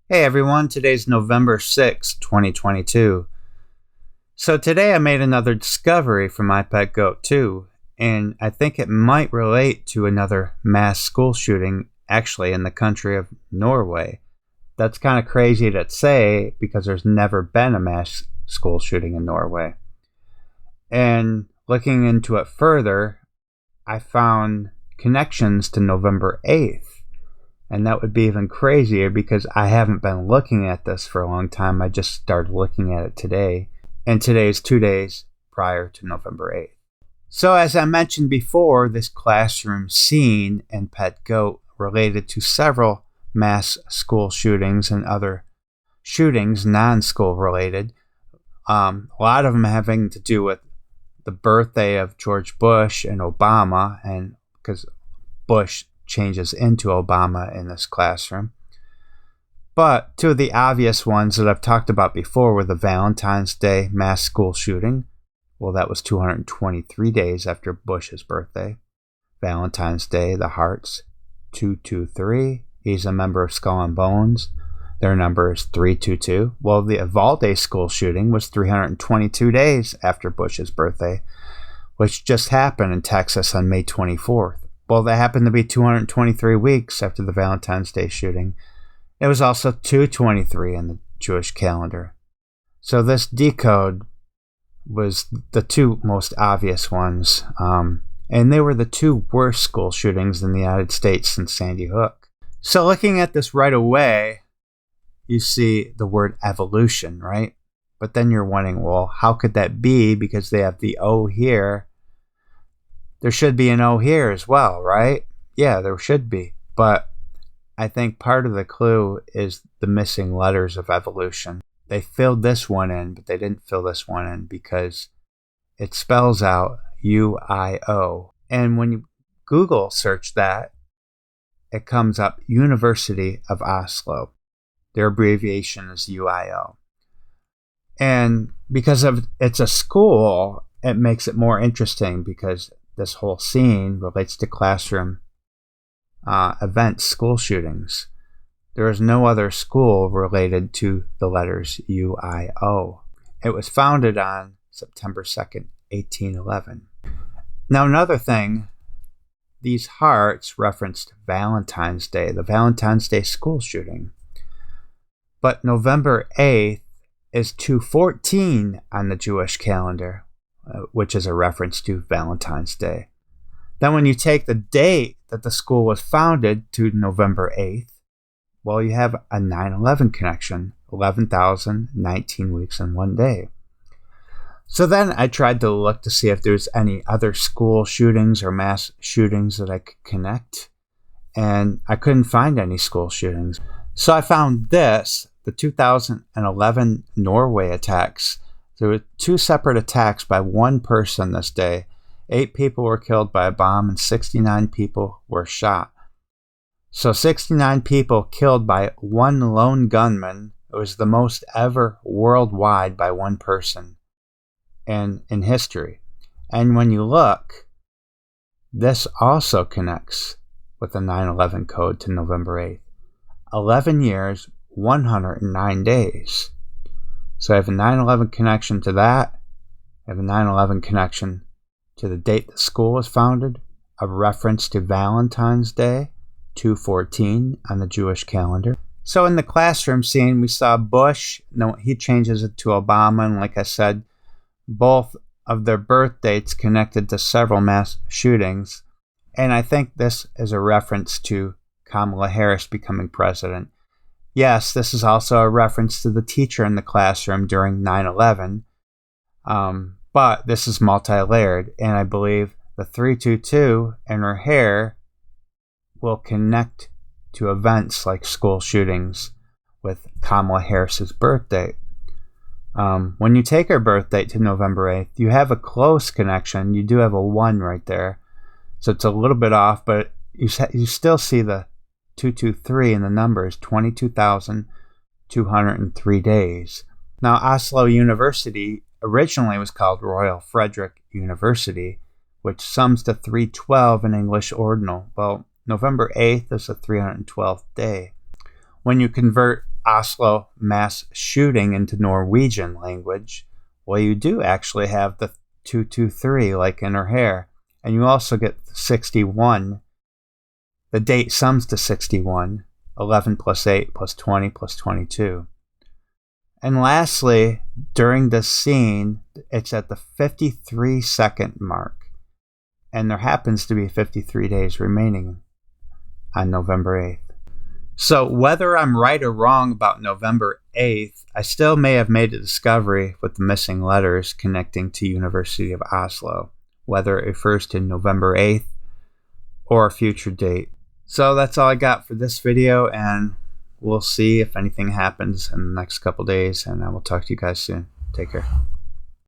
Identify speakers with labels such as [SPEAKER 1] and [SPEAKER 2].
[SPEAKER 1] Hey everyone, today's November 6th, 2022. So today I made another discovery for my pet goat too, and I think it might relate to another mass school shooting actually in the country of Norway. That's kind of crazy to say because there's never been a mass school shooting in Norway. And looking into it further, I found connections to November 8th. And that would be even crazier because I haven't been looking at this for a long time. I just started looking at it today. And today is 2 days prior to November 8th. So as I mentioned before, this classroom scene in Pet Goat related to several mass school shootings and other shootings, non-school related. A lot of them having to do with the birthday of George Bush and Obama, and because Bush changes into Obama in this classroom. But two of the obvious ones that I've talked about before were the Valentine's Day mass school shooting. Well, that was 223 days after Bush's birthday. Valentine's Day, the Hearts, 223. He's a member of Skull and Bones. Their number is 322. Well, the Uvalde school shooting was 322 days after Bush's birthday, which just happened in Texas on May 24th. Well, that happened to be 223 weeks after the Valentine's Day shooting. It was also 223 in the Jewish calendar. So this decode was the two most obvious ones. And they were the two worst school shootings in the United States since Sandy Hook. So looking at this right away, you see the word evolution, right? But then you're wondering, well, how could that be? Because they have the O here. There should be an O here as well, right? Yeah, there should be. But I think part of the clue is the missing letters of evolution. They filled this one in, but they didn't fill this one in because it spells out UIO. And when you Google search that, it comes up University of Oslo. Their abbreviation is UIO. And because of it's a school, it makes it more interesting because this whole scene relates to classroom events, school shootings. There is no other school related to the letters UIO. It was founded on September 2nd, 1811. Now, another thing, these hearts referenced Valentine's Day, the Valentine's Day school shooting. But November 8th is 214 on the Jewish calendar, which is a reference to Valentine's Day. Then when you take the date that the school was founded to November 8th, well, you have a 9/11 connection, 11,019 weeks and 1 day. So then I tried to look to see if there's any other school shootings or mass shootings that I could connect, and I couldn't find any school shootings. So I found this, the 2011 Norway attacks. There were two separate attacks by one person this day. 8 people were killed by a bomb and 69 people were shot. So 69 people killed by one lone gunman. It was the most ever worldwide by one person and in history. And when you look, this also connects with the 9/11 code to November 8th. 11 years, 109 days. So I have a 9/11 connection to that. I have a 9/11 connection to the date the school was founded, a reference to Valentine's Day, 214 on the Jewish calendar. So in the classroom scene, we saw Bush. No, he changes it to Obama. And like I said, both of their birth dates connected to several mass shootings. And I think this is a reference to Kamala Harris becoming president. Yes, this is also a reference to the teacher in the classroom during 9/11. But this is multi-layered, and I believe the 322 in her hair will connect to events like school shootings with Kamala Harris's birthday. When you take her birth date to November 8th, you have a close connection. You do have a 1 right there. So it's a little bit off, but you still see the 223 in the numbers, 22,203 days. Now, Oslo University originally was called Royal Frederick University, which sums to 312 in English ordinal. Well, November 8th is the 312th day. When you convert Oslo mass shooting into Norwegian language, well, you do actually have the 223 like in her hair. And you also get 61. The date sums to 61. 11 plus 8 plus 20 plus 22. And lastly, during this scene, it's at the 53-second mark. And there happens to be 53 days remaining on November 8th. So whether I'm right or wrong about November 8th, I still may have made a discovery with the missing letters connecting to University of Oslo, whether it refers to November 8th or a future date. So that's all I got for this video, and we'll see if anything happens in the next couple days, and I will talk to you guys soon. Take care.